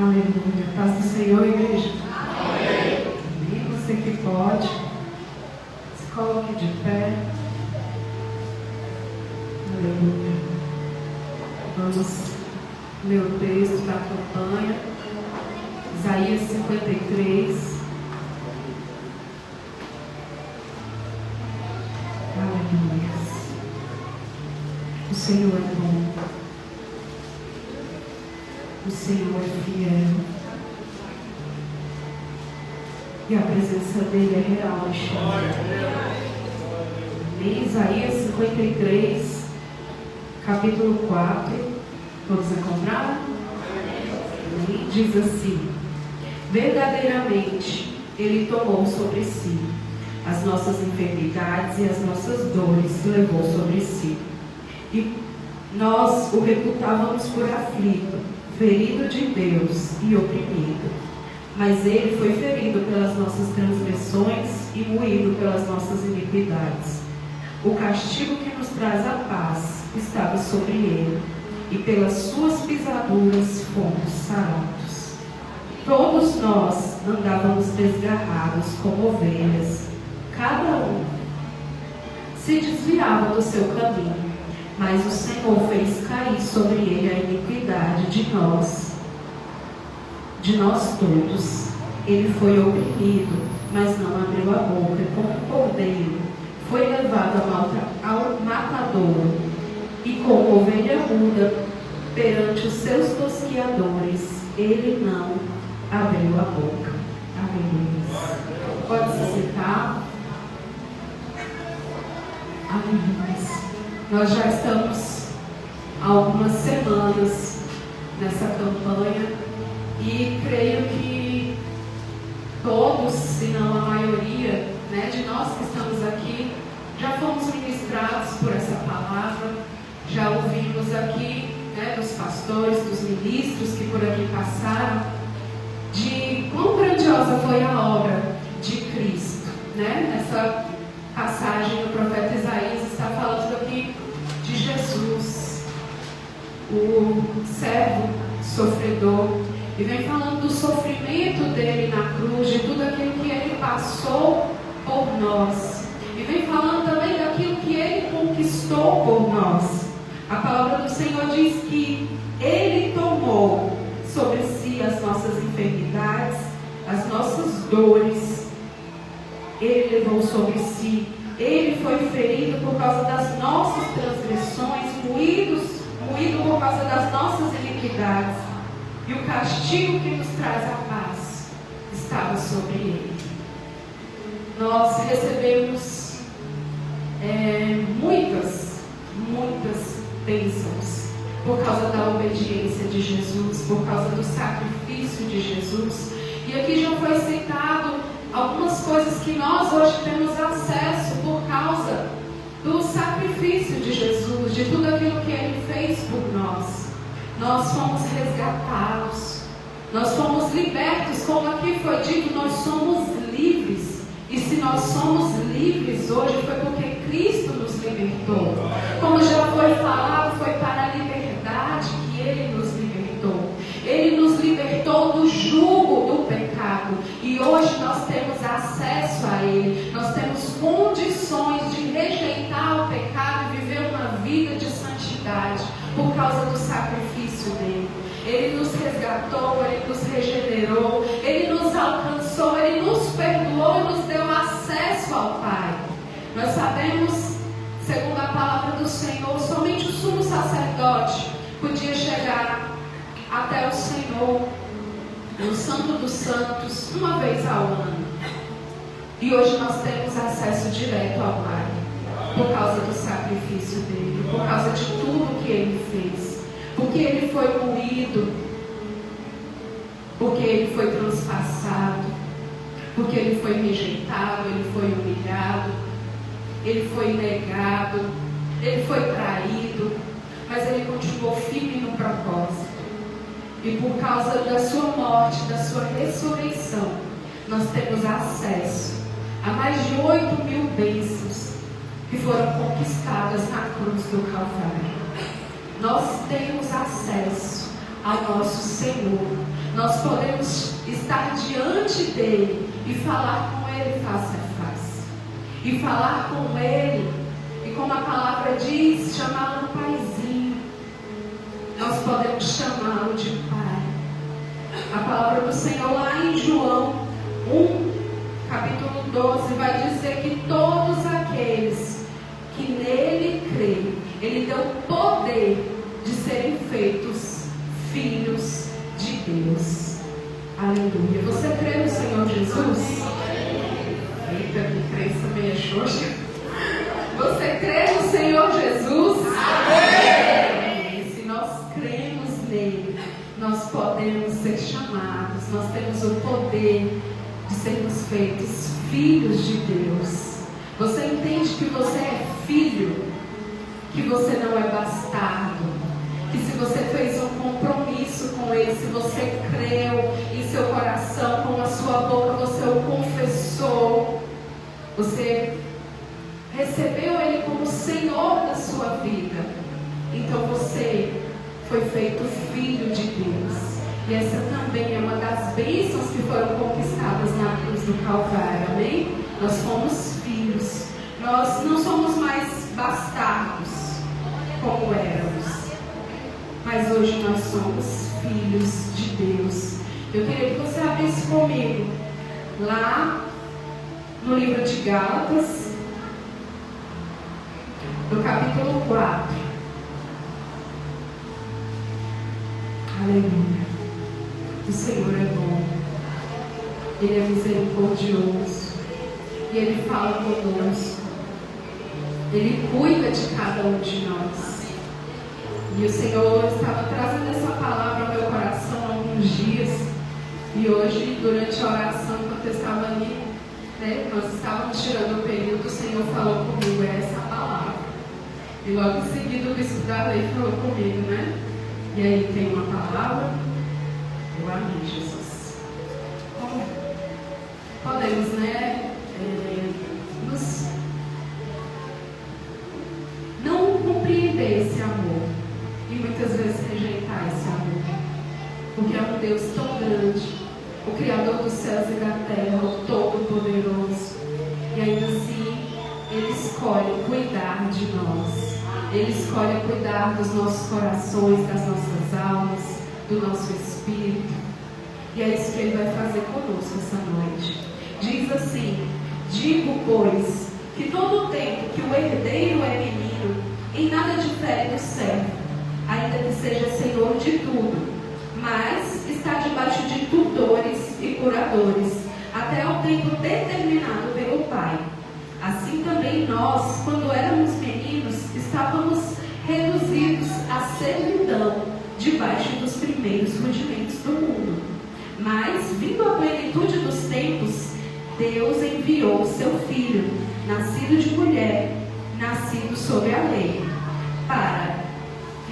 Aleluia. Paz do Senhor, igreja. Amém. E você que pode, se coloque de pé. Aleluia. Vamos ler o texto da campanha. Isaías 53. Aleluia. O Senhor é bom. O Senhor é fiel. E a presença dele é real. Em Isaías 53, capítulo 4, todos encontraram? E diz assim: verdadeiramente ele tomou sobre si as nossas enfermidades e as nossas dores levou sobre si. E nós o reputávamos por aflito, ferido de Deus e oprimido. Mas ele foi ferido pelas nossas transgressões e moído pelas nossas iniquidades. O castigo que nos traz a paz estava sobre ele, e pelas suas pisaduras fomos sarados. Todos nós andávamos desgarrados como ovelhas, cada um se desviava do seu caminho, mas o Senhor fez cair sobre ele a iniquidade de nós todos. Ele foi oprimido, mas não abriu a boca, como um cordeiro foi levado ao matadouro, e como ovelha muda perante os seus tosquiadores, ele não abriu a boca. Aleluia. Pode se sentar. Aleluia. Nós já estamos há algumas semanas nessa campanha e creio que todos, se não a maioria, de nós que estamos aqui, já fomos ministrados por essa palavra, já ouvimos aqui dos pastores, dos ministros que por aqui passaram, de quão grandiosa foi a obra de Cristo. Nessa passagem do profeta Isaías está falando aqui de Jesus, o servo sofredor, e vem falando do sofrimento dele na cruz, de tudo aquilo que ele passou por nós, e vem falando também daquilo que ele conquistou por nós. A palavra do Senhor diz que ele tomou sobre si as nossas enfermidades, as nossas dores, ele levou sobre si. Ele foi ferido por causa das nossas transgressões, moído por causa das nossas iniquidades. E o castigo que nos traz a paz estava sobre ele. Nós recebemos muitas bênçãos por causa da obediência de Jesus, por causa do sacrifício de Jesus. E aqui já foi citado algumas coisas que nós hoje temos acesso por causa do sacrifício de Jesus, de tudo aquilo que ele fez por nós. Nós fomos resgatados, nós fomos libertos, como aqui foi dito, nós somos livres. E se nós somos livres hoje foi porque Cristo nos libertou. Como já foi falado, foi para a liberdade que ele nos libertou. Ele nos libertou do jugo do pecado. E hoje nós temos acesso a ele. Nós temos condições de rejeitar o pecado e viver uma vida de santidade por causa do sacrifício dele. Ele nos resgatou, ele nos regenerou, ele nos alcançou, ele nos perdoou e nos deu acesso ao Pai. Nós sabemos, segundo a palavra do Senhor, somente o sumo sacerdote podia chegar até o Senhor, no Santo dos Santos, uma vez ao ano. E hoje nós temos acesso direto ao Pai, por causa do sacrifício dele, por causa de tudo que ele fez. Porque ele foi moído, porque ele foi transpassado, porque ele foi rejeitado, ele foi humilhado, ele foi negado, ele foi traído, mas ele continuou firme no propósito. E por causa da sua morte, da sua ressurreição, nós temos acesso a mais de 8.000 bênçãos que foram conquistadas na cruz do Calvário. Nós temos acesso ao nosso Senhor. nós podemos estar diante dele e falar com ele face a face. E falar com ele, e como a palavra diz, chamá-lo paizinho. Nós podemos chamá-lo de pai. A palavra do Senhor lá em João 1, capítulo 12, vai dizer que todos aqueles que nele creem, ele deu poder de serem feitos filhos de Deus. Aleluia. Você crê no Senhor Jesus? Eita, que crença meia xoxa. Você crê no Senhor Jesus? Amém. Se nós cremos nele, nós podemos ser chamados, nós temos o poder de sermos feitos filhos de Deus. Você entende que você é filho, que você não é bastardo, que se você fez um compromisso com ele, se você creu em seu coração, com a sua boca você o confessou, você recebeu ele como Senhor da sua vida, então você foi feito filho de Deus. E essa também é uma das bênçãos que foram conquistadas na cruz do Calvário, amém? Nós fomos filhos, nós não somos mais bastardos como éramos, mas hoje nós somos filhos de Deus. Eu queria que você abrisse comigo lá no livro de Gálatas, no capítulo 4. Aleluia. O Senhor é bom, ele é misericordioso e ele fala conosco, ele cuida de cada um de nós. E o Senhor estava trazendo essa palavra ao meu coração há alguns dias. E hoje, durante a oração, enquanto eu estava ali, nós estávamos tirando o período, o Senhor falou comigo, é essa palavra. E logo em seguida o bispo da lei falou comigo, né? E aí tem uma palavra, eu amei Jesus. Como podemos, não compreender esse amor e muitas vezes rejeitar esse amor, porque é um Deus tão grande, o Criador dos céus e da terra, o Todo-Poderoso, e ainda assim ele escolhe cuidar de nós, ele escolhe cuidar dos nossos corações, das nossas almas, do nosso espírito, e é isso que ele vai fazer conosco essa noite. Diz assim: digo, pois, que todo o tempo que o herdeiro é menino, em nada difere do servo, ainda que seja senhor de tudo, mas está debaixo de tutores e curadores, até o tempo determinado pelo Pai. Assim também nós, quando éramos meninos, estávamos reduzidos à servidão, debaixo dos primeiros rudimentos do mundo. Mas, vindo a plenitude dos tempos, Deus enviou seu Filho, nascido de mulher, nascido sob a lei, para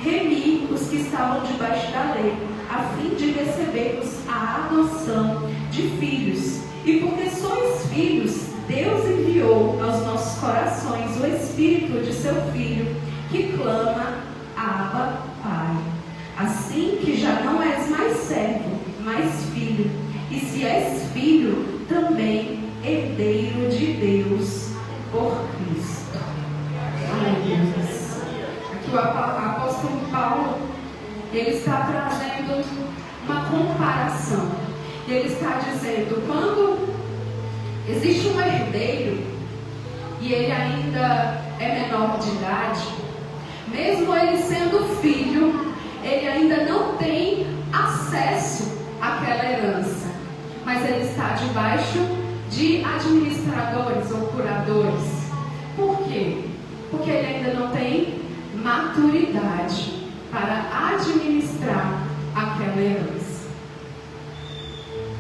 remir os que estavam debaixo da lei, a fim de recebermos a adoção de filhos. E porque sois filhos, Deus enviou aos nossos corações o Espírito de seu Filho, que clama: Abba, Pai. Assim que já não és mais servo, mas filho, e se és filho, também herdeiro de Deus por Cristo. Aleluia. Aqui o apóstolo Paulo, ele está trazendo uma comparação. Ele está dizendo, quando existe um herdeiro e ele ainda é menor de idade, mesmo ele sendo filho, ele ainda não tem acesso àquela herança, mas ele está debaixo de administradores ou curadores. Por quê? Porque ele ainda não tem maturidade para administrar aquela herança.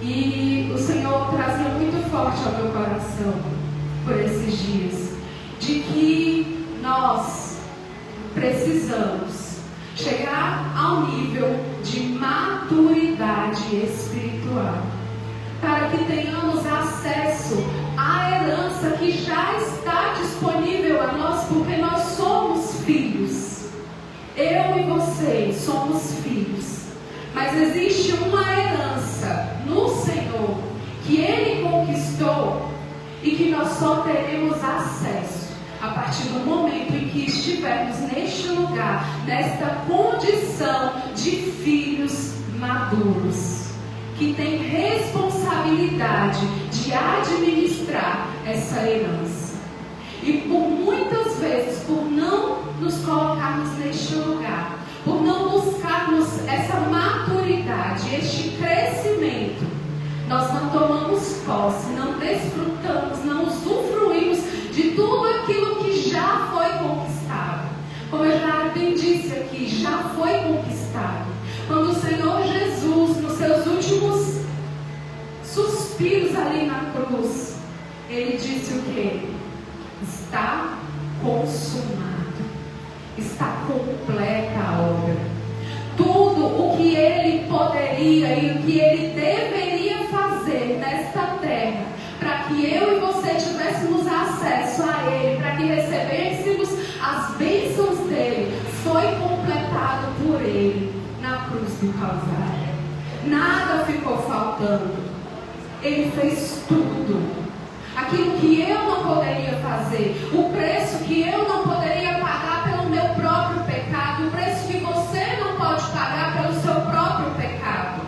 E o Senhor trazia muito forte ao meu coração por esses dias, de que nós precisamos chegar ao nível de maturidade espiritual, para que tenhamos acesso à herança que já está disponível a nós, porque nós somos filhos. Eu e você somos filhos, mas existe uma herança herança no Senhor, que Ele conquistou e que nós só teremos acesso a partir do momento em que estivermos neste lugar, nesta condição de filhos maduros, que tem responsabilidade de administrar essa herança. E por muitas vezes, por não nos colocarmos neste lugar, por não buscarmos essa maturidade, este crescimento, nós não tomamos posse, não desfrutamos, não usufruímos de tudo aquilo que já foi conquistado. Como eu já bem disse aqui, já foi conquistado. Quando o Senhor Jesus, nos seus últimos suspiros ali na cruz, Ele disse o quê? Está consumado. Está completa a obra. Tudo o que Ele poderia e o que Ele deveria fazer nesta terra, para que eu e você tivéssemos acesso a Ele, para que recebêssemos as bênçãos dEle, foi completado por Ele na cruz do Calvário. Nada ficou faltando. Ele fez tudo. Aquilo que eu não poderia fazer, o preço que eu não poderia pagar pelo meu próprio pecado, o preço que você não pode pagar pelo seu próprio pecado,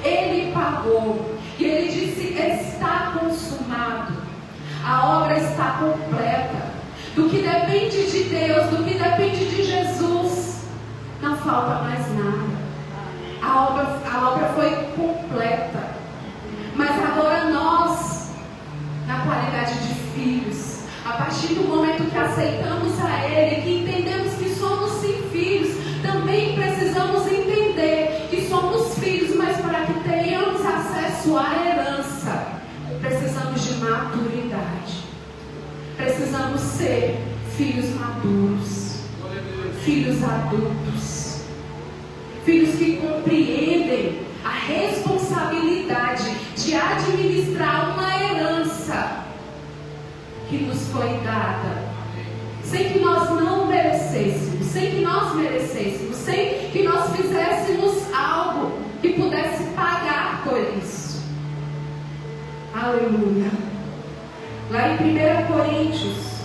Ele pagou. E Ele disse: está consumado. A obra está completa. Do que depende de Deus, do que depende de Jesus, não falta mais nada. A obra foi completa. Mas agora nós, na qualidade de filhos, a partir do momento que aceitamos a Ele, que entendemos que somos sim filhos, também precisamos entender que somos filhos, mas para que tenhamos acesso à herança, precisamos de maturidade. Precisamos ser filhos maduros, filhos adultos, filhos que compreendem a responsabilidade de administrar uma herança que nos foi dada, sem que nós não merecêssemos, sem que nós merecêssemos, sem que nós fizéssemos algo que pudesse pagar por isso. Aleluia. Lá em 1 Coríntios,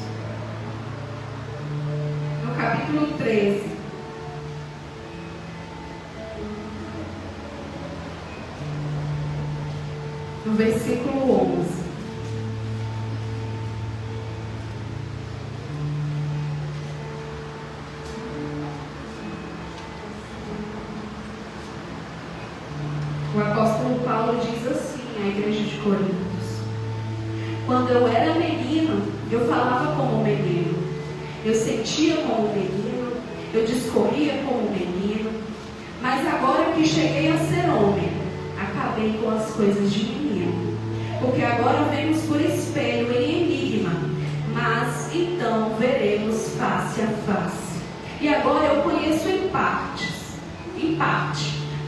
no capítulo 13, no versículo 11. O apóstolo Paulo diz assim à igreja de Corinto: quando eu era menino, eu falava como menino, eu sentia como menino, eu discorria como menino, mas agora que cheguei a ser homem, acabei com as coisas de menino. Porque agora vemos por espelho em enigma, mas então veremos face a face. E agora eu conheço em parte,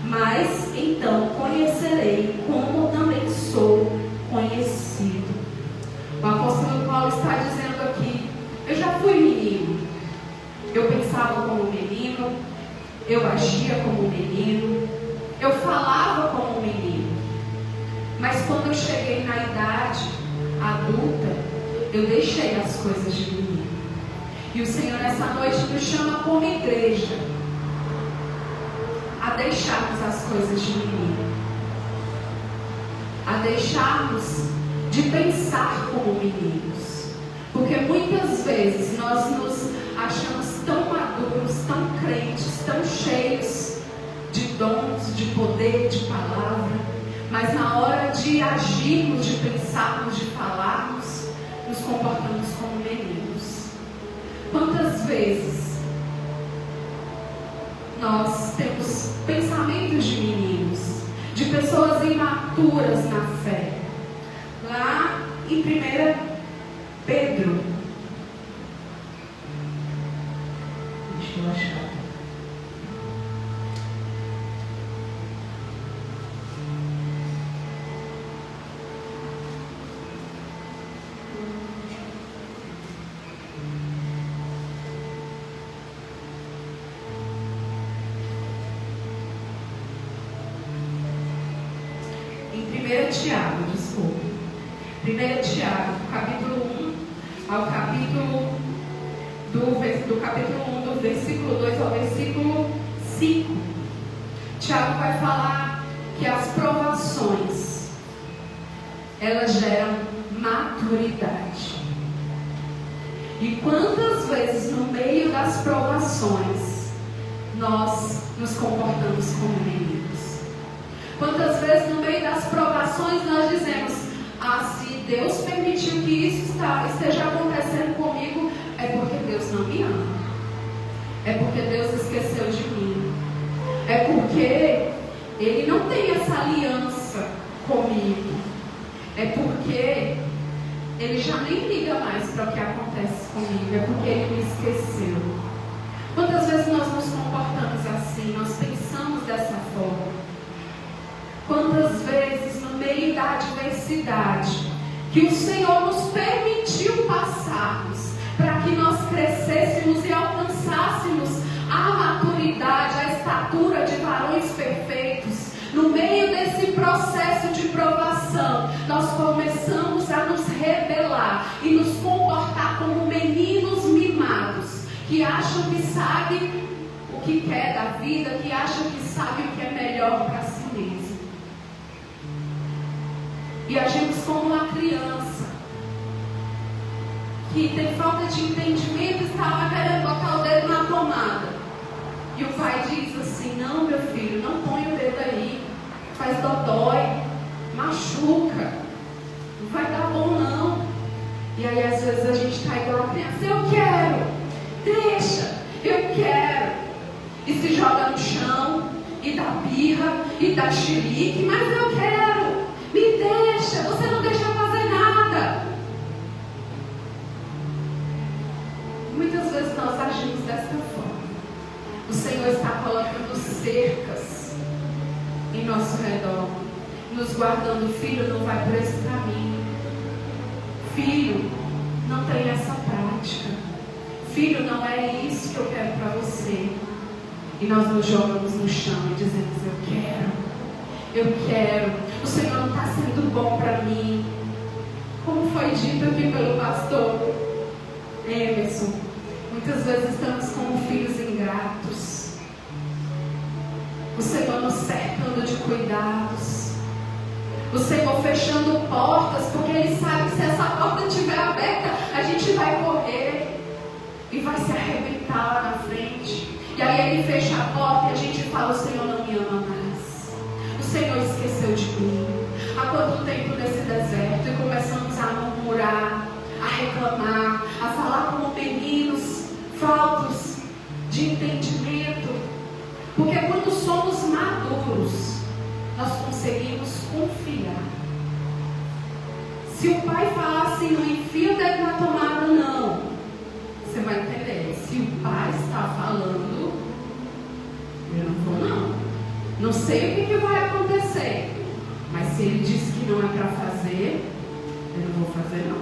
mas então conhecerei como também sou conhecido. O apóstolo Paulo está dizendo aqui: eu já fui menino, eu pensava como menino, eu agia como menino, eu falava como menino, mas quando eu cheguei na idade adulta, eu deixei as coisas de menino. E o Senhor nessa noite nos chama como igreja a deixarmos as coisas de menino, a deixarmos de pensar como meninos, porque muitas vezes nós nos achamos tão maduros, tão crentes, tão cheios de dons, de poder, de palavra, mas na hora de agirmos, de pensarmos, de falarmos, nos comportamos como meninos. Quantas vezes nós temos pensamentos de meninos, de pessoas imaturas na fé? Lá em 1 Pedro, deixa eu achar. 1 Tiago, desculpe. 1 Tiago, capítulo 1 ao capítulo do capítulo 1, do versículo 2 ao versículo 5. Tiago vai falar que as provações, elas geram maturidade. E quantas vezes no meio das provações nós nos comportamos como meninos? Quantas vezes no meio das provações nós dizemos: se Deus permitiu que isso esteja acontecendo comigo, é porque Deus não me ama, é porque Deus esqueceu de mim, é porque Ele não tem essa aliança comigo, é porque Ele já nem liga mais para o que acontece comigo, é porque Ele me esqueceu. Quantas vezes nós nos comportamos assim, nós pensamos dessa forma? Quantas vezes no meio da adversidade que o Senhor nos permitiu passarmos, para que nós crescêssemos e alcançássemos a maturidade, a estatura de varões perfeitos, no meio desse processo de provação, nós começamos a nos rebelar e nos comportar como meninos mimados, que acham que sabem o que quer da vida, que acham que sabem o que é melhor para si mesmo. E agimos como uma criança que tem falta de entendimento e estava querendo botar o dedo na tomada. E o pai diz assim: não, meu filho, não põe o dedo aí, faz dodói, machuca, não vai dar bom não. E aí às vezes a gente está igual a criança: eu quero, deixa, eu quero. E se joga no chão, e dá birra, e dá xerique, mas eu quero. Me deixa, você não deixa eu fazer nada. Muitas vezes nós agimos dessa forma. O Senhor está colocando cercas em nosso redor, nos guardando. Filho, não vai por esse caminho. Filho, não tem essa prática. Filho, não é isso que eu quero para você. E nós nos jogamos no chão e dizemos: eu quero, o Senhor não está sendo bom para mim. Como foi dito aqui pelo pastor Emerson, muitas vezes estamos como filhos ingratos, o Senhor nos cercando de cuidados, o Senhor fechando portas, porque Ele sabe que se essa porta estiver aberta, a gente vai correr e vai se arrebentar lá na frente. E aí Ele fecha a porta e a gente fala: o Senhor não me ama mais, o Senhor esqueceu de mim. Há quanto tempo nesse deserto? E começamos a murmurar, a reclamar, a falar como meninos faltos de entendimento. Porque quando somos maduros, nós conseguimos confiar. Se o pai falar assim: não enfia o dedo na tomada, não, você vai entender. Se o pai está falando, eu não vou não. Não sei o que vai acontecer, mas se ele disse que não é para fazer, eu não vou fazer não.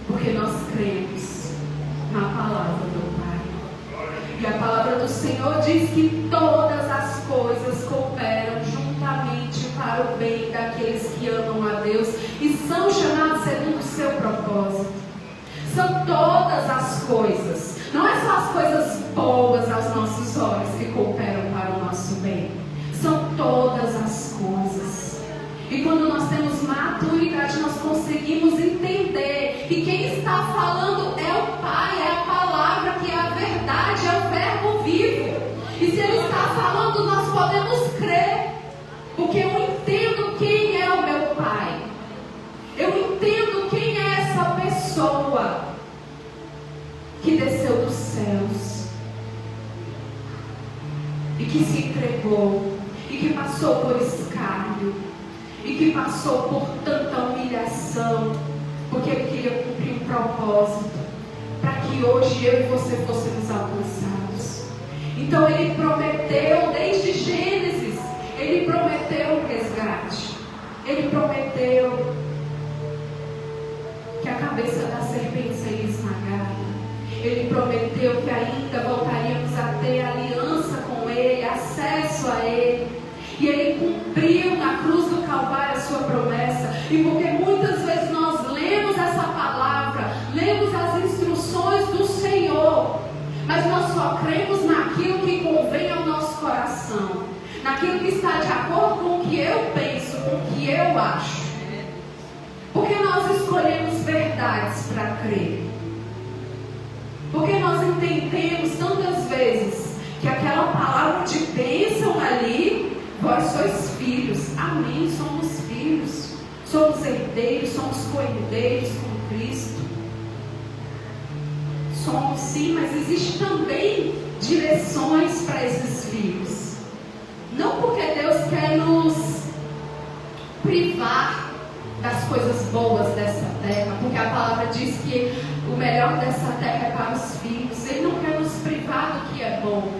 Porque nós cremos na palavra do Pai. E a palavra do Senhor diz que todas as coisas cooperam juntamente para o bem daqueles que amam a Deus e são chamados segundo o seu propósito. São todas as coisas, não é só as coisas boas aos nossos olhos que cooperam para o nosso bem. São todas as coisas. E quando nós temos maturidade, nós conseguimos entender que quem está falando é o Pai, é a palavra que é a verdade, é o verbo vivo. E se Ele está falando, nós podemos crer, porque eu entendo quem é o meu Pai. Eu entendo quem é essa pessoa que desceu dos céus e que se entregou e que passou por escárnio e que passou por tanta humilhação, porque Ele queria cumprir um propósito para que hoje eu e você fôssemos alcançados. Então Ele prometeu desde Gênesis, Ele prometeu o resgate, Ele prometeu que a cabeça da serpente seria esmagada. Ele prometeu que ainda voltaríamos a ter aliança com Ele, acesso a Ele. E Ele cumpriu na cruz do e porque muitas vezes nós lemos essa palavra, lemos as instruções do Senhor, mas nós só cremos naquilo que convém ao nosso coração, naquilo que está de acordo com o que eu penso, com o que eu acho. Porque nós escolhemos verdades para crer. Porque nós entendemos tantas vezes que aquela palavra de bênção ali, vós sois filhos. Amém, somos filhos. Somos herdeiros, somos co-herdeiros com Cristo. Somos sim, mas existe também direções para esses filhos. Não porque Deus quer nos privar das coisas boas dessa terra, porque a palavra diz que o melhor dessa terra é para os filhos. Ele não quer nos privar do que é bom,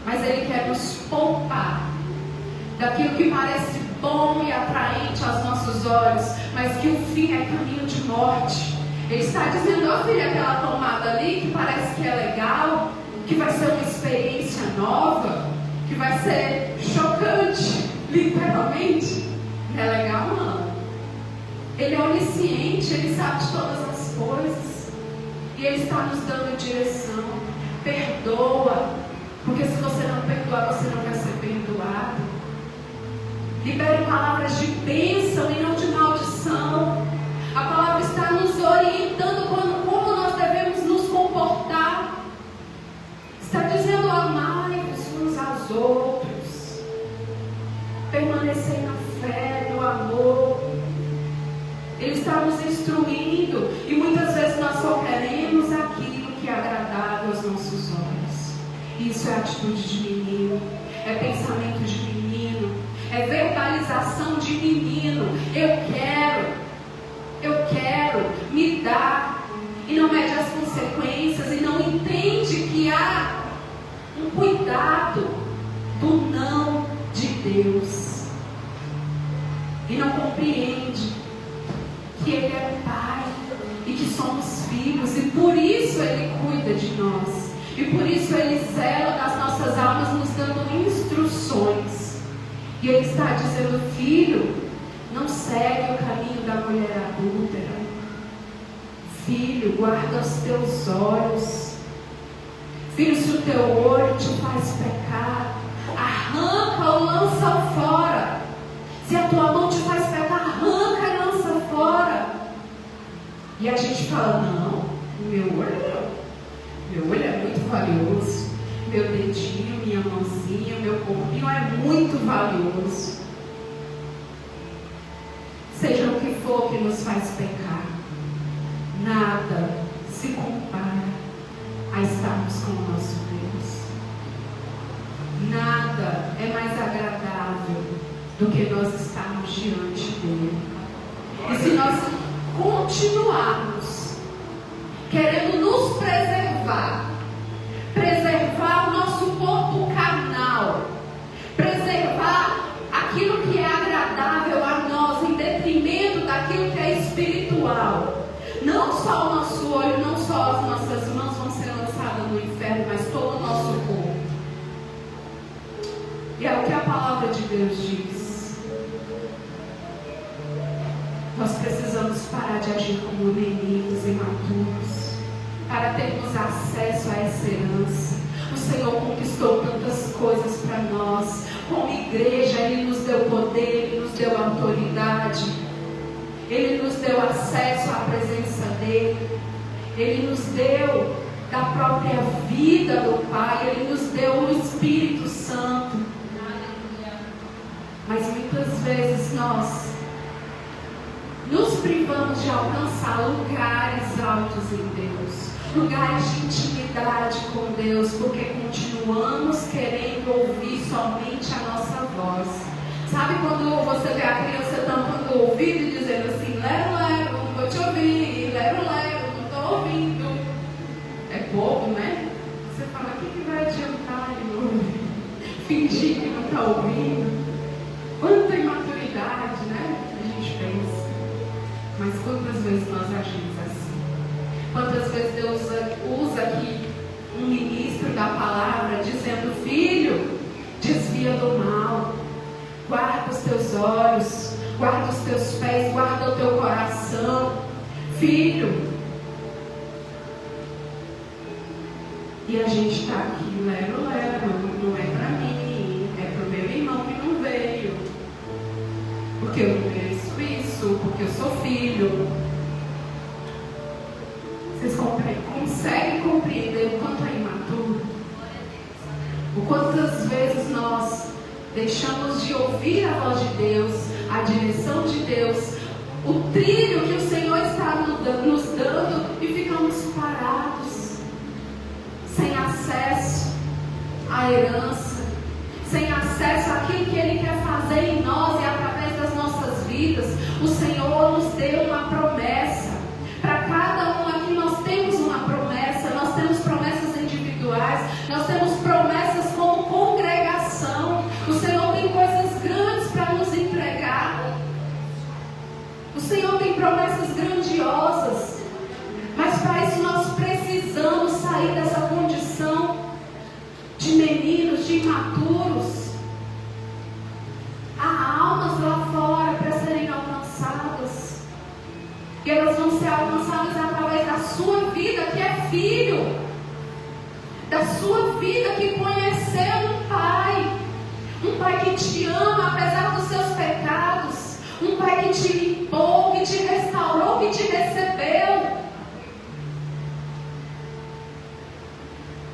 mas Ele quer nos poupar daquilo que parece bom e atraente aos nossos olhos, mas que o fim é caminho de morte. Ele está dizendo: ó filha, aquela tomada ali que parece que é legal, que vai ser uma experiência nova, que vai ser chocante, literalmente, não é legal não. Ele é onisciente, Ele sabe de todas as coisas, e Ele está nos dando direção. Perdoa, porque se você não perdoar, você não vai ser perdoado. Libere palavras de bênção e não de maldição. A palavra está nos orientando como nós devemos nos comportar. Está dizendo: amai-vos uns aos outros, permanecer na fé, no amor. Ele está nos instruindo, e muitas vezes nós só queremos aquilo que é agradável aos nossos olhos. Isso é atitude de menino, é pensamento de menino, é verbalização de menino. Eu quero, me dá, e não mede as consequências, e não entende que há um cuidado do não de Deus, e não compreende que Ele é Pai e que somos filhos, e por isso Ele cuida de nós, e por isso Ele zela das nossas almas, nos dando instruções. E Ele está dizendo: filho, não segue o caminho da mulher adúltera. Filho, guarda os teus olhos. Filho, se o teu olho te faz pecar, arranca ou lança fora. Se a tua mão te faz pecar, arranca e lança fora. E a gente fala: não, meu olho é muito valioso, meu dedinho, minha mãozinha, meu corpinho é muito valioso. Seja o que for que nos faz pecar, nada se compara a estarmos com o nosso Deus. Nada é mais agradável do que nós estarmos diante dele. E se nós continuarmos querendo nos preservar o nosso corpo carnal, preservar aquilo que é agradável a nós em detrimento daquilo que é espiritual, não só o nosso olho, não só as nossas mãos vão ser lançadas no inferno, mas todo o nosso corpo. E é o que a palavra de Deus diz. Nós precisamos parar de agir como meninos imaturos, para termos acesso a essa herança. O Senhor conquistou tantas coisas para nós. Como igreja, Ele nos deu poder, Ele nos deu autoridade, Ele nos deu acesso à presença dEle, Ele nos deu da própria vida do Pai, Ele nos deu o Espírito Santo. Mas muitas vezes nós nos privamos de alcançar lugares altos em Deus, lugares de intimidade com Deus, porque continuamos querendo ouvir somente a nossa voz. Sabe quando você vê a criança tampando o ouvido e dizendo assim: lero, não vou te ouvir, lero, não estou ouvindo. É bobo, né? Você fala: o que vai adiantar fingir que não está ouvindo? Quanta imaturidade, né? A gente pensa. Mas quantas vezes nós agimos assim? Quantas vezes Deus usa aqui um ministro da palavra dizendo: filho, desvia do mal, guarda os teus olhos, guarda os teus pés, guarda o teu coração. Filho. E a gente está aqui, lero, não é para mim, é para o meu irmão que não veio. Porque eu não mereço isso, porque eu sou filho. Vocês conseguem compreender o quanto é imaturo? O quantas vezes nós deixamos de ouvir a voz de Deus, a direção de Deus, o trilho que o Senhor está nos dando, e ficamos parados, sem acesso à herança, sem acesso àquilo que Ele quer fazer em nós e através das nossas vidas. O Senhor nos deu uma promessa. Para cada um aqui nós temos uma promessa. Nós temos promessas individuais, nós temos promessas como congregação. O Senhor tem coisas grandes para nos entregar. O Senhor tem promessas grandiosas. Mas para isso nós precisamos sair dessa condição de meninos, de imaturos. Há almas lá fora para serem alcançadas. E elas vão ser alcançadas através da sua vida, que é filho. Da sua vida que conheceu um pai. Um pai que te ama apesar dos seus pecados. Um pai que te limpou, que te restaurou, que te recebeu.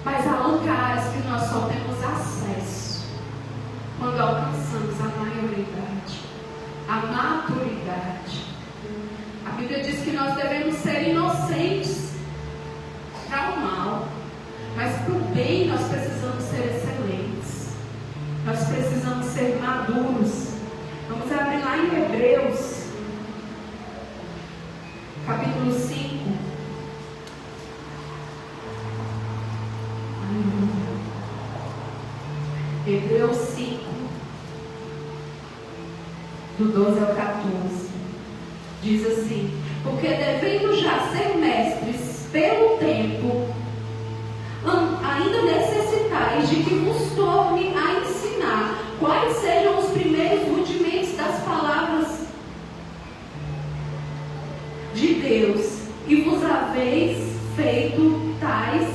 Mas há lugares que nós só temos acesso quando alcançamos a maioridade, a maturidade. A Bíblia diz que nós devemos ser inocentes para o mal, mas para o bem nós precisamos ser excelentes. Nós precisamos ser maduros. Vamos abrir lá em Hebreus, capítulo 5. Hebreus 5, do 12 ao 14, diz assim: porque devendo já ser mestres pelo tempo, ainda necessitais de que vos torne a ensinar quais sejam os primeiros rudimentos das palavras de Deus, e vos haveis feito tais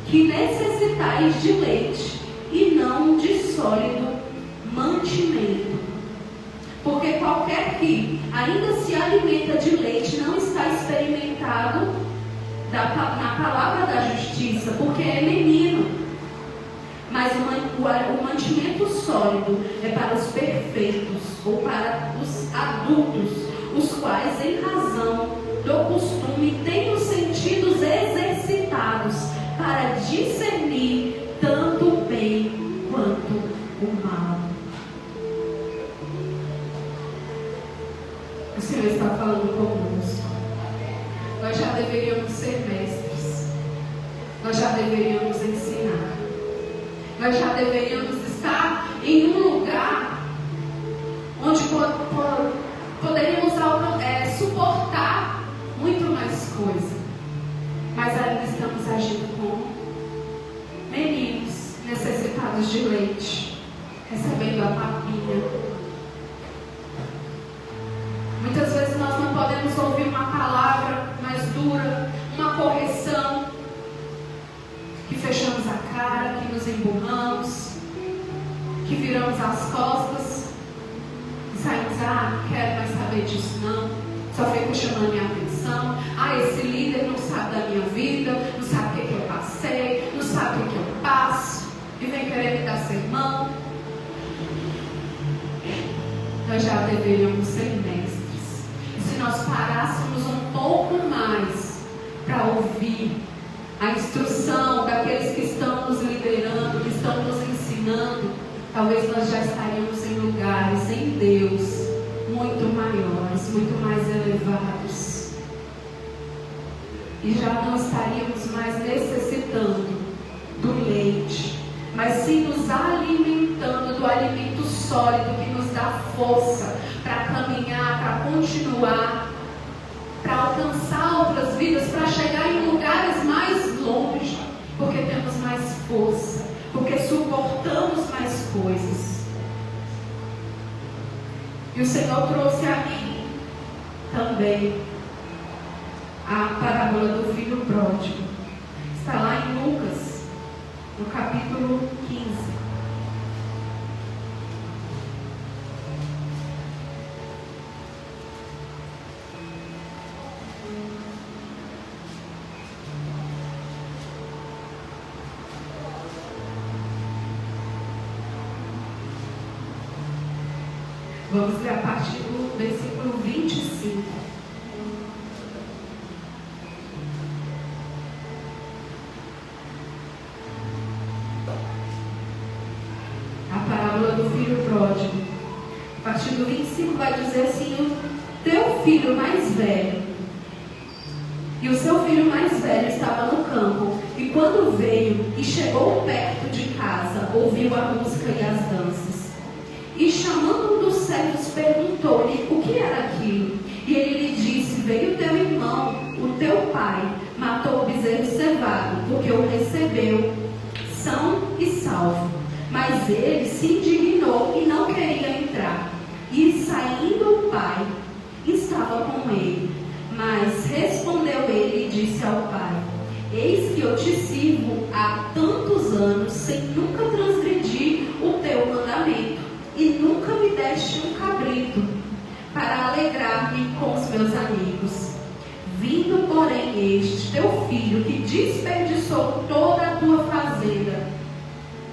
que necessitais de leite e não de sólido mantimento. Porque qualquer que ainda se alimenta de leite não está experimentado na palavra da justiça, porque é menino. Mas o mantimento sólido é para os perfeitos, ou para os adultos, os quais, em razão do costume, têm os sentidos exercitados para discernir tanto o bem quanto o mal. O Senhor está falando conosco. Nós já deveríamos ser mestres. Nós já deveríamos ensinar. Nós já deveríamos estar em um lugar onde poderíamos suportar muito mais coisa. Mas ainda estamos agindo como meninos necessitados de leite, recebendo a papinha. Muitas vezes nós não podemos ouvir uma palavra mais dura, uma correção, que fechamos a cara, que nos emburramos, que viramos as costas e saímos: não quero mais saber disso não, só fico chamando minha atenção. Esse líder não sabe da minha vida, não sabe o que eu passei, não sabe o que eu passo, e vem querer me dar sermão. Nós já deveríamos ser mestres. E se nós parássemos um pouco mais para ouvir a instrução daqueles que estão nos liderando, que estão nos ensinando, talvez nós já estaríamos em lugares em Deus muito maiores, muito mais elevados. E já não estaríamos mais necessitando do leite, mas sim nos alimentando do alimento sólido que nos dá força para caminhar, para continuar, para alcançar outras vidas, para chegar em lugares mais longe, porque temos mais força, porque suportamos mais coisas. E E o Senhor trouxe a mim também a parábola do filho pródigo. Está lá em Lucas, no capítulo 15. Vamos ler a partir do versículo 25. A parábola do filho pródigo. A partir do 25 vai dizer assim: o teu filho mais velho. E o seu filho mais velho estava no campo, e quando veio e chegou perto de casa, ouviu a música e as danças. E chamando um dos servos, perguntou-lhe o que era aquilo. E ele lhe disse: veio teu irmão, o teu pai, matou o bezerro cevado, porque o recebeu são e salvo. Mas ele se indignou e não queria entrar. E saindo o pai, estava com ele. Mas respondeu ele e disse ao pai: eis que eu te sirvo há tantos anos, sem nunca transgredir o teu mandamento. E nunca me deste um cabrito para alegrar-me com os meus amigos. Vindo, porém, este teu filho, que desperdiçou toda a tua fazenda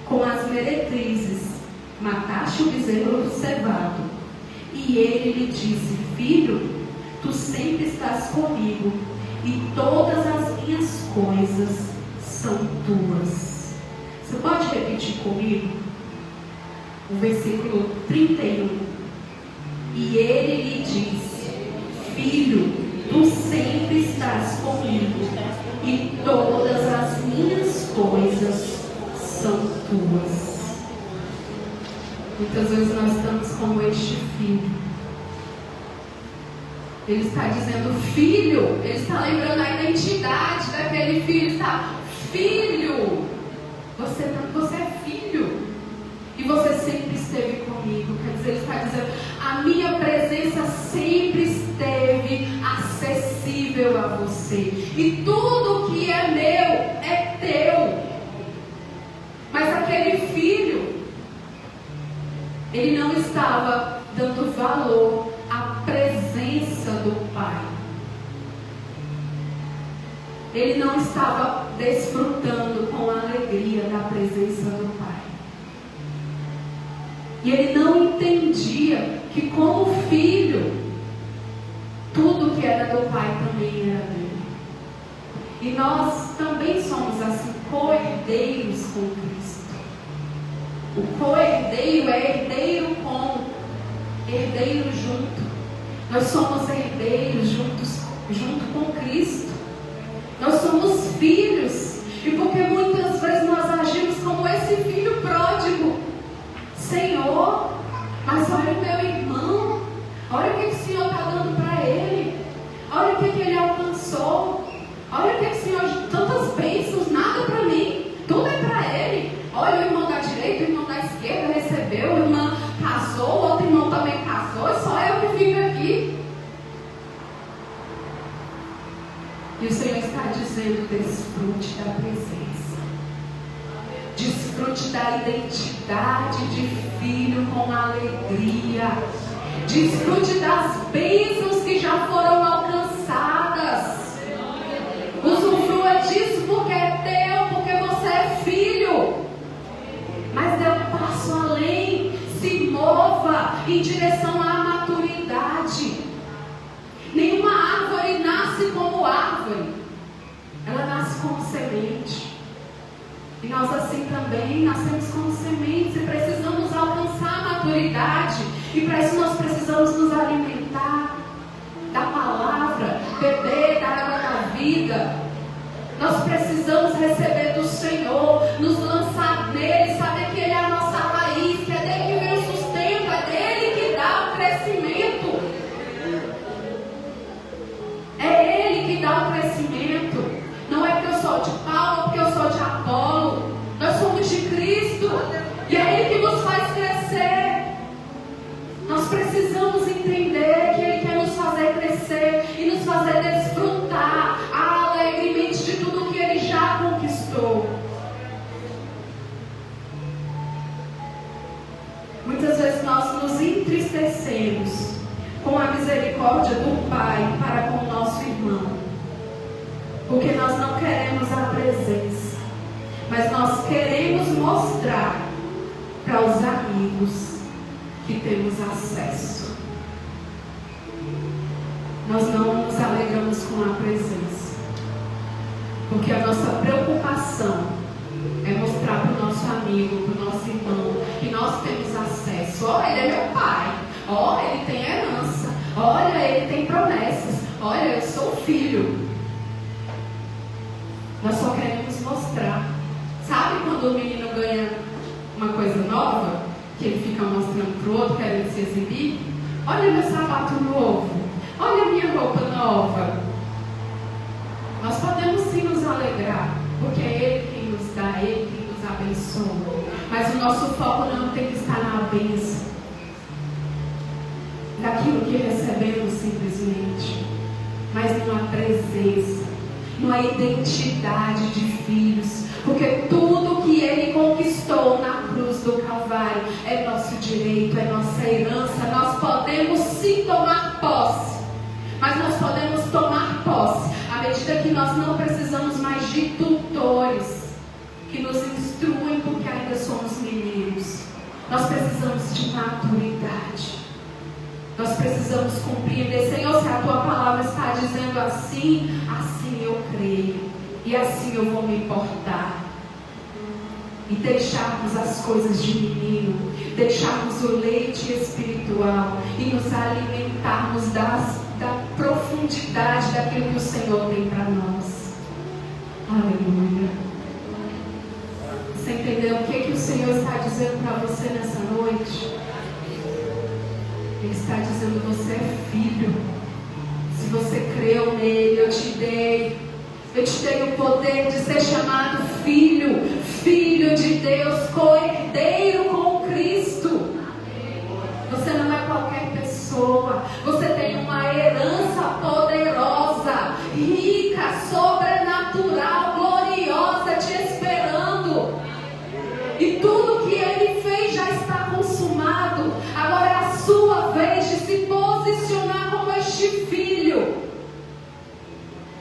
com as meretrizes, mataste o bezerro cevado. E ele lhe disse: filho, tu sempre estás comigo, e todas as minhas coisas são tuas. Você pode repetir comigo? O versículo 31. E ele lhe disse: filho, tu sempre estás comigo, e todas as minhas coisas são tuas. Muitas vezes nós estamos como este filho. Ele está dizendo filho, ele está lembrando a identidade daquele filho. Está, filho, você é filho. E você sempre esteve comigo. Quer dizer, ele está dizendo: a minha presença sempre esteve acessível a você. E tudo que é meu é teu. Mas aquele filho, ele não estava dando valor à presença do pai. Ele não estava desfrutando com a alegria da presença do pai. E ele não entendia que, como filho, tudo que era do pai também era dele. E nós também somos assim, co-herdeiros com Cristo. O co-herdeiro é herdeiro com, herdeiro junto. Nós somos herdeiros junto com Cristo. Nós somos filhos. E porque muitas vezes nós agimos como esse filho pródigo. Senhor, mas olha o meu irmão, olha o que o Senhor está dando para ele, olha o que ele alcançou, olha o que o Senhor, tantas bênçãos, nada para mim, tudo é para ele. Olha, o irmão da direita, o irmão da esquerda recebeu, o irmão casou, o outro irmão também casou, e só eu que fico aqui. E o Senhor está dizendo: desfrute da presença. Desfrute da identidade de filho com alegria. Desfrute das bênçãos que já foram alcançadas. Usufrua disso porque é teu, porque você é filho. Mas dê um passo além. Se mova em direção à maturidade. Nenhuma árvore nasce como árvore. Ela nasce como semente. E nós assim também nascemos como sementes e precisamos alcançar a maturidade. E para isso nós precisamos nos alimentar da palavra, beber da água da vida. Nós precisamos receber do Senhor, nos lançar nele, saber que ele é a nossa raiz, que é dele que vem o sustento, é dele que dá o crescimento. É ele que dá o crescimento. Não é porque eu sou de Paulo, porque eu sou de Apolo. Nós somos de Cristo. E é ele que nos faz crescer. Nós precisamos misericórdia do Pai para com o nosso irmão. Porque nós não queremos a presença, mas nós queremos mostrar para os amigos que temos acesso. Nós não nos alegramos com a presença, porque a nossa preocupação é mostrar para o nosso amigo, para o nosso irmão, que nós temos acesso. Olha, ele é meu pai. Olha, ele tem herança. Olha, ele tem promessas. Olha, eu sou filho. Nós só queremos mostrar. Sabe quando o menino ganha uma coisa nova, que ele fica mostrando para o outro, querendo se exibir? Olha meu sapato novo. Olha a minha roupa nova. Nós podemos sim nos alegrar, porque é Ele quem nos dá, é Ele quem nos abençoa. Mas o nosso foco não tem que estar na bênção, daquilo que recebemos simplesmente, mas numa presença, numa identidade de filhos. Porque tudo que Ele conquistou na cruz do Calvário é nosso direito, é nossa herança. Nós podemos sim tomar posse, mas nós podemos tomar posse à medida que nós não precisamos mais de tutores que nos instruem, porque ainda somos meninos. Nós precisamos de maturidade. Nós precisamos compreender: Senhor, se a Tua palavra está dizendo assim, assim eu creio, e assim eu vou me portar. E deixarmos as coisas de menino, deixarmos o leite espiritual e nos alimentarmos da profundidade daquilo que o Senhor tem para nós. Aleluia. Você entendeu o que o Senhor está dizendo para você nessa noite? Ele está dizendo: você é filho. Se você creu nele, eu te dei o poder de ser chamado filho, filho de Deus, co-herdeiro com Cristo. Você não é qualquer pessoa. Você tem uma herança poderosa, rica, sobrenatural, gloriosa, te esperando. E tudo que Ele fez já está consumado. Agora é a sua vez de se posicionar como este filho,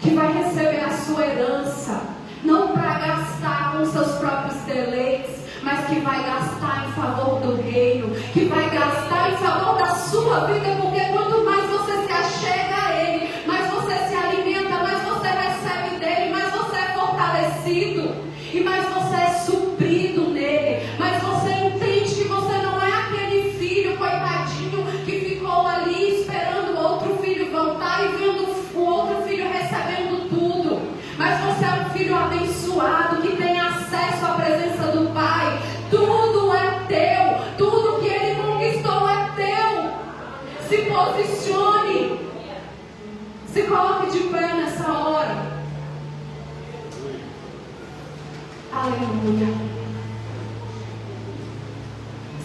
que vai receber a sua herança, não para gastar com seus próprios deleites, mas que vai gastar em favor do reino, que vai gastar em favor da sua vida, porque quanto mais você se achega a Ele, mais você se alimenta, mais você recebe dEle, mais você é fortalecido, e mais você é suprido nele, mais você entende que você não é aquele filho coitadinho que ficou ali esperando o outro filho voltar e vendo o outro filho recebendo tudo, mas você é um filho abençoado que tem acesso à presença do Pai. Tudo é teu, tudo que Ele conquistou é teu. Se posicione, se coloque de pé nessa hora. Aleluia.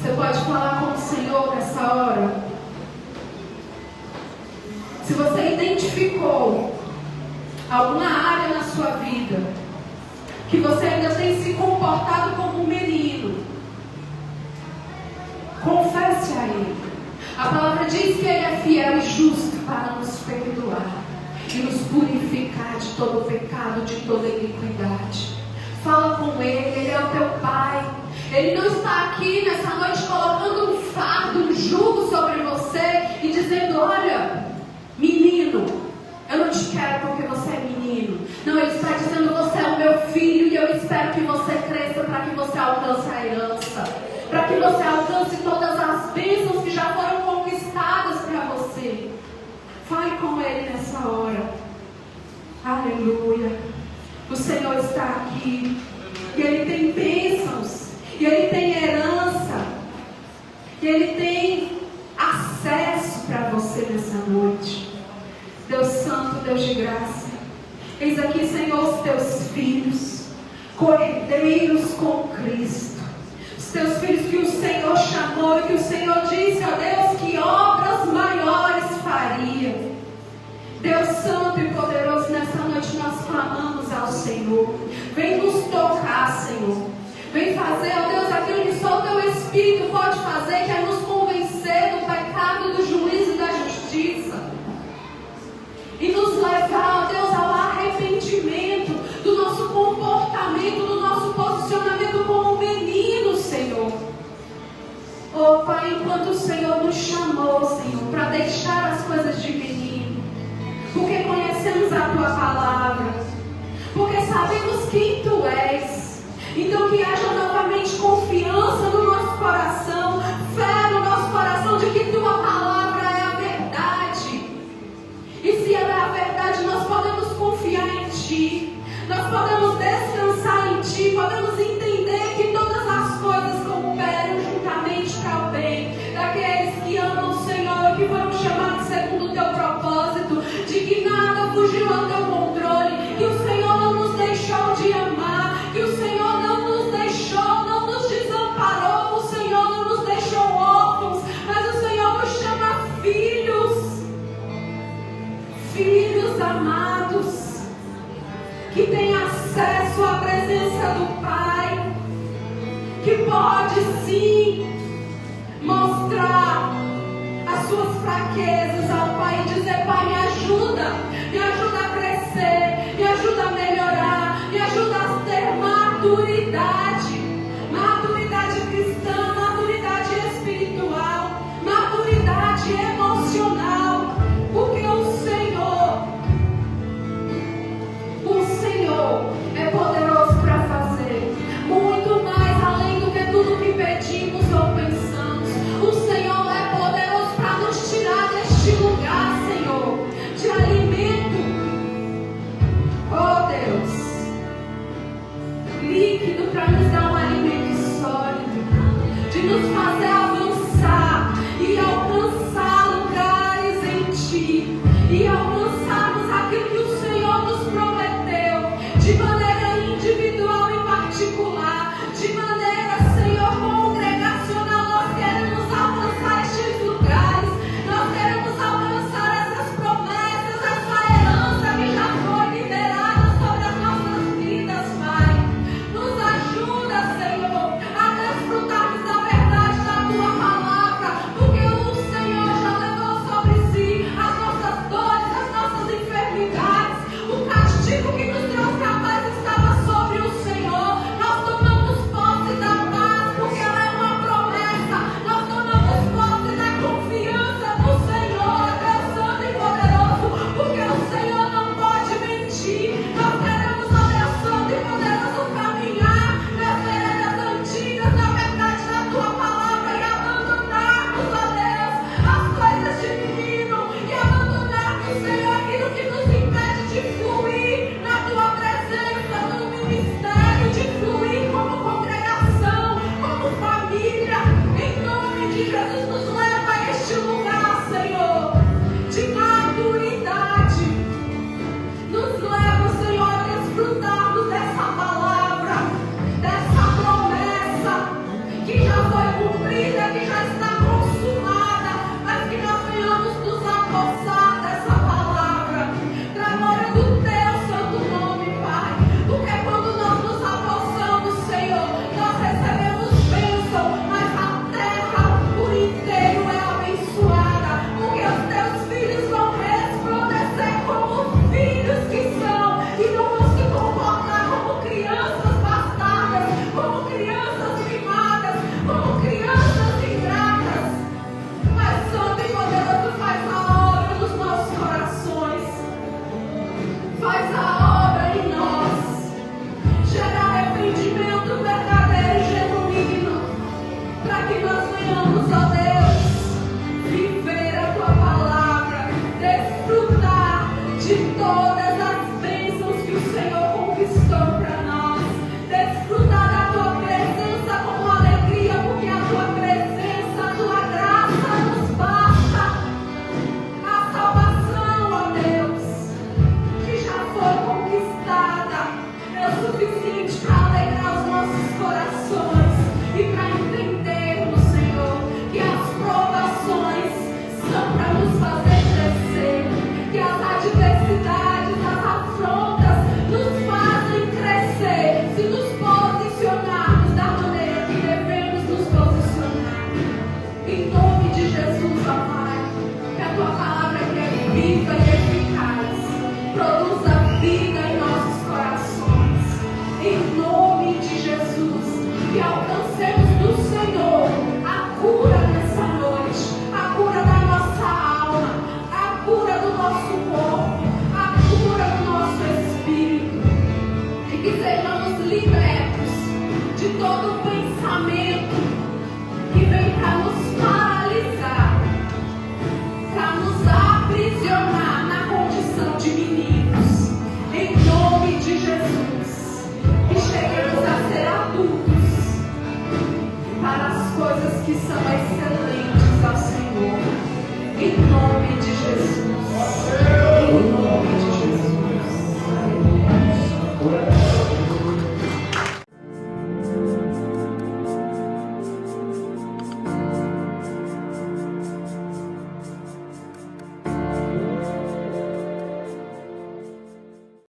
Você pode falar com o Senhor nessa hora. Se você identificou alguma área na sua vida que você ainda tem se comportado como um menino, confesse a Ele. A palavra diz que Ele é fiel e justo para nos perdoar e nos purificar de todo pecado, de toda iniquidade. Fala com Ele, Ele é o teu Pai. Ele não está aqui nessa noite colocando um fardo, um jugo sobre você e dizendo: olha, menino, eu não te quero porque você é menino. Não, Ele está dizendo: você é o meu filho e eu espero que você cresça para que você alcance a herança, para que você alcance todas as bênçãos que já foram conquistadas para você. Fale com Ele nessa hora. Aleluia. O Senhor está aqui e Ele tem bênçãos, e Ele tem herança, e Ele tem acesso para você nessa noite. Deus Santo, Deus de graça, eis aqui, Senhor, os teus filhos, co-herdeiros com Cristo, os teus filhos que o Senhor chamou e que o Senhor disse, ó Deus, que obras maiores faria. Deus Santo e poderoso, nessa noite nós clamamos ao Senhor. Vem nos tocar, Senhor. Vem fazer, ó Deus, aquilo que só o teu Espírito pode fazer, que é nos convencer do pecado, do juízo e da justiça. o Senhor nos chamou, Senhor, para deixar as coisas de menino, porque conhecemos a Tua palavra, porque sabemos quem Tu és. Então que haja novamente confiança no nosso coração, fé no nosso coração de que Tua palavra é a verdade. E se ela é a verdade, nós podemos confiar em Ti, nós podemos descansar em Ti, podemos entender que todas as coisas cooperam juntamente para o bem daqueles que amam o Senhor, que foram chamados segundo o Teu propósito, de que nada fugiu ao Teu controle, que o Senhor não nos deixou de amar, que o Senhor não nos deixou, não nos desamparou, o Senhor não nos deixou órfãos, mas o Senhor nos chama filhos, filhos amados, que têm acesso à presença do Pai, que pode sim mostrar as suas fraquezas ao Pai e dizer: Pai, me ajuda a crescer, me ajuda a melhorar, me ajuda a ter maturidade, maturidade cristã, maturidade espiritual, maturidade emocional, porque o Senhor é poderoso para fazer muito mais além do que tudo que pedimos ou pensamos. O Senhor é poderoso para nos tirar deste lugar, Senhor, de alimento, oh Deus, líquido, para nos dar um alimento sólido, de nos fazer avançar e alcançar lugares em Ti, e alcançarmos aquilo que o Senhor nos prometeu, de maneira individual e particular, de maneira, Senhor, congregacional. Nós queremos alcançar estes lugares, nós queremos alcançar essas promessas, essa herança que já foi liberada sobre as nossas vidas, Pai. Nos ajuda, Senhor, a desfrutarmos da verdade da Tua palavra, porque o Senhor já levou sobre si as nossas dores, as coisas que são excelentes ao Senhor. Em nome